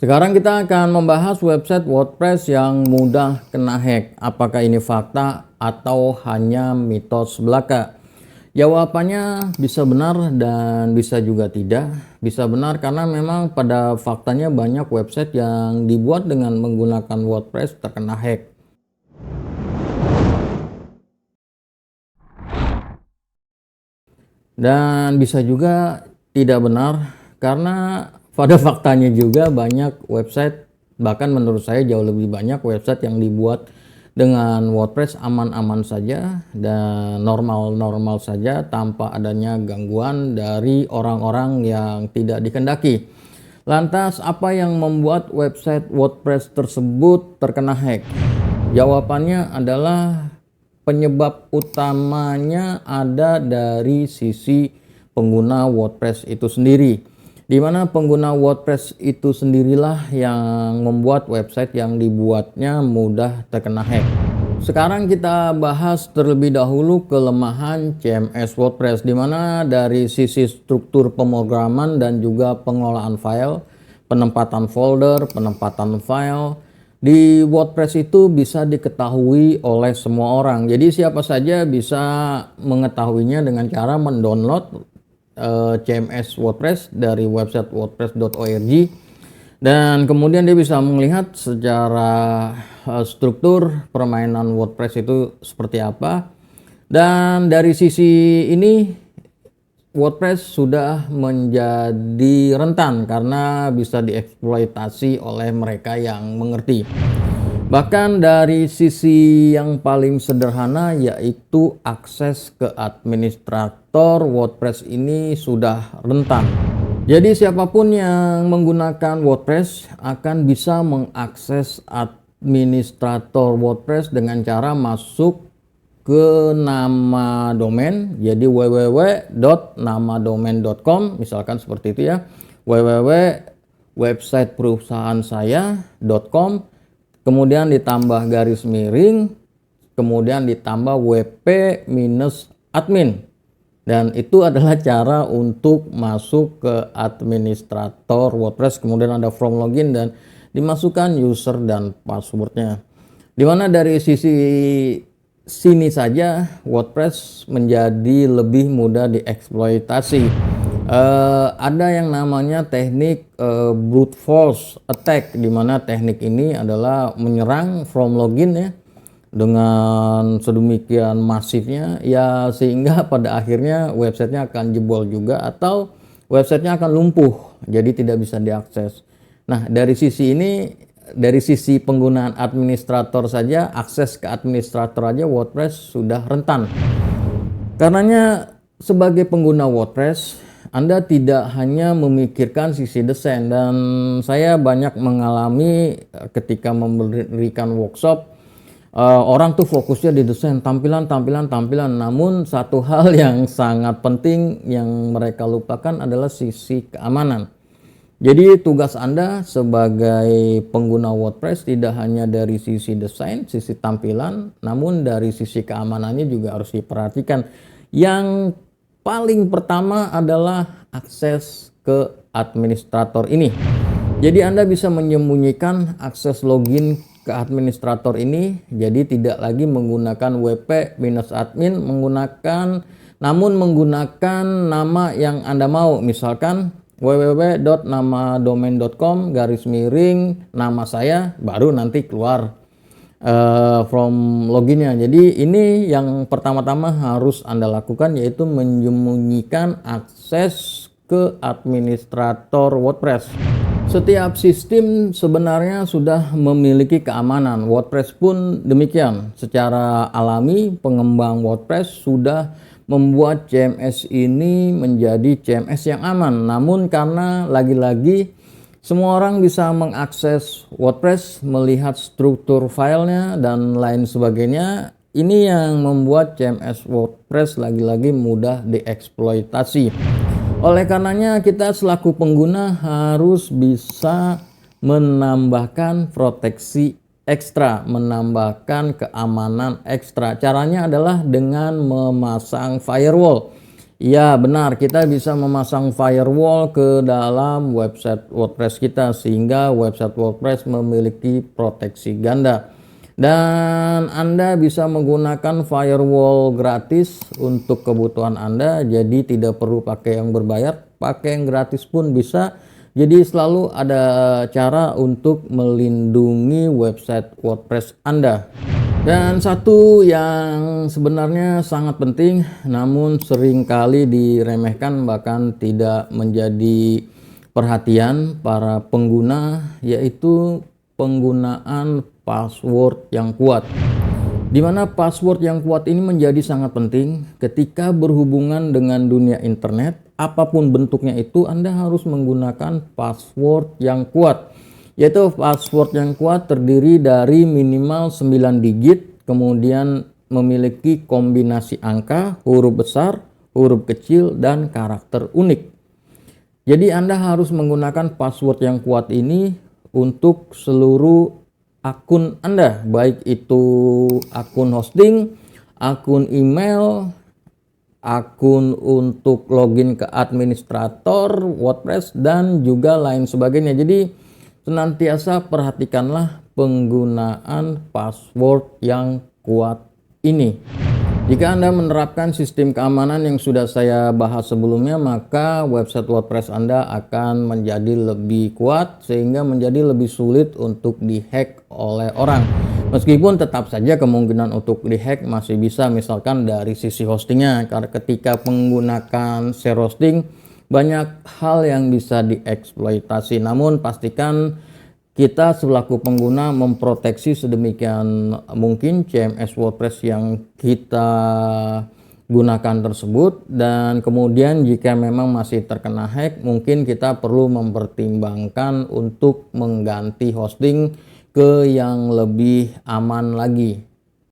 Sekarang kita akan membahas website WordPress yang mudah kena hack. Apakah ini fakta atau hanya mitos belaka? Jawabannya bisa benar dan bisa juga tidak. Bisa benar karena memang pada faktanya banyak website yang dibuat dengan menggunakan WordPress terkena hack. Dan bisa juga tidak benar karena pada faktanya juga banyak website, bahkan menurut saya jauh lebih banyak website yang dibuat dengan WordPress aman-aman saja dan normal-normal saja tanpa adanya gangguan dari orang-orang yang tidak dikehendaki. Lantas apa yang membuat website WordPress tersebut terkena hack? Jawabannya adalah penyebab utamanya ada dari sisi pengguna WordPress itu sendiri, di mana pengguna WordPress itu sendirilah yang membuat website yang dibuatnya mudah terkena hack. Sekarang kita bahas terlebih dahulu kelemahan CMS WordPress, di mana dari sisi struktur pemrograman dan juga pengelolaan file, penempatan folder, penempatan file di WordPress itu bisa diketahui oleh semua orang. Jadi siapa saja bisa mengetahuinya dengan cara mendownload CMS WordPress dari website wordpress.org, dan kemudian dia bisa melihat secara struktur permainan WordPress itu seperti apa. Dan dari sisi ini WordPress sudah menjadi rentan karena bisa dieksploitasi oleh mereka yang mengerti. Bahkan dari sisi yang paling sederhana, yaitu akses ke administrator WordPress ini sudah rentan. Jadi siapapun yang menggunakan WordPress akan bisa mengakses administrator WordPress dengan cara masuk ke nama domain, jadi www.namadomain.com misalkan seperti itu ya, www.websiteperusahaan-saya.com, kemudian ditambah garis miring, kemudian ditambah wp-admin, dan itu adalah cara untuk masuk ke administrator WordPress. Kemudian ada form login dan dimasukkan user dan passwordnya, dimana dari sini saja WordPress menjadi lebih mudah dieksploitasi. Ada yang namanya teknik brute force attack, di mana teknik ini adalah menyerang from login ya dengan sedemikian masifnya ya, sehingga pada akhirnya websitenya akan jebol juga atau websitenya akan lumpuh jadi tidak bisa diakses. Nah, dari sisi ini, dari sisi penggunaan administrator saja, akses ke administrator aja WordPress sudah rentan. Karenanya sebagai pengguna WordPress, Anda tidak hanya memikirkan sisi desain, dan saya banyak mengalami ketika memberikan workshop, orang tuh fokusnya di desain, tampilan. Namun satu hal yang sangat penting yang mereka lupakan adalah sisi keamanan. Jadi tugas Anda sebagai pengguna WordPress tidak hanya dari sisi desain, sisi tampilan, namun dari sisi keamanannya juga harus diperhatikan. Yang paling pertama adalah akses ke administrator ini. Jadi Anda bisa menyembunyikan akses login ke administrator ini, jadi tidak lagi menggunakan wp-admin, namun menggunakan nama yang Anda mau, misalkan www.namadomain.com garis miring nama saya, baru nanti keluar from loginnya. Jadi ini yang pertama-tama harus Anda lakukan, yaitu menyembunyikan akses ke administrator WordPress. Setiap sistem sebenarnya sudah memiliki keamanan, WordPress pun demikian. Secara alami pengembang WordPress sudah membuat CMS ini menjadi CMS yang aman. Namun karena lagi-lagi semua orang bisa mengakses WordPress, melihat struktur filenya dan lain sebagainya, ini yang membuat CMS WordPress lagi-lagi mudah dieksploitasi. Oleh karenanya kita selaku pengguna harus bisa menambahkan proteksi ekstra, menambahkan keamanan ekstra. Caranya adalah dengan memasang firewall Ya benar, kita bisa memasang firewall ke dalam website WordPress kita sehingga website WordPress memiliki proteksi ganda. Dan Anda bisa menggunakan firewall gratis untuk kebutuhan Anda, jadi tidak perlu pakai yang berbayar, pakai yang gratis pun bisa. Jadi selalu ada cara untuk melindungi website WordPress Anda. Dan satu yang sebenarnya sangat penting namun seringkali diremehkan bahkan tidak menjadi perhatian para pengguna, yaitu penggunaan password yang kuat. Di mana password yang kuat ini menjadi sangat penting ketika berhubungan dengan dunia internet. Apapun bentuknya itu, Anda harus menggunakan password yang kuat. Yaitu password yang kuat terdiri dari minimal 9 digit, kemudian memiliki kombinasi angka, huruf besar, huruf kecil, dan karakter unik. Jadi Anda harus menggunakan password yang kuat ini untuk seluruh akun Anda, baik itu akun hosting, akun email, akun untuk login ke administrator WordPress, dan juga lain sebagainya. Jadi senantiasa perhatikanlah penggunaan password yang kuat ini. Jika Anda menerapkan sistem keamanan yang sudah saya bahas sebelumnya, maka website WordPress Anda akan menjadi lebih kuat sehingga menjadi lebih sulit untuk dihack oleh orang. Meskipun tetap saja kemungkinan untuk dihack masih bisa, misalkan dari sisi hostingnya, karena ketika menggunakan share hosting banyak hal yang bisa dieksploitasi. Namun pastikan kita selaku pengguna memproteksi sedemikian mungkin CMS WordPress yang kita gunakan tersebut, dan kemudian jika memang masih terkena hack, mungkin kita perlu mempertimbangkan untuk mengganti hosting ke yang lebih aman lagi.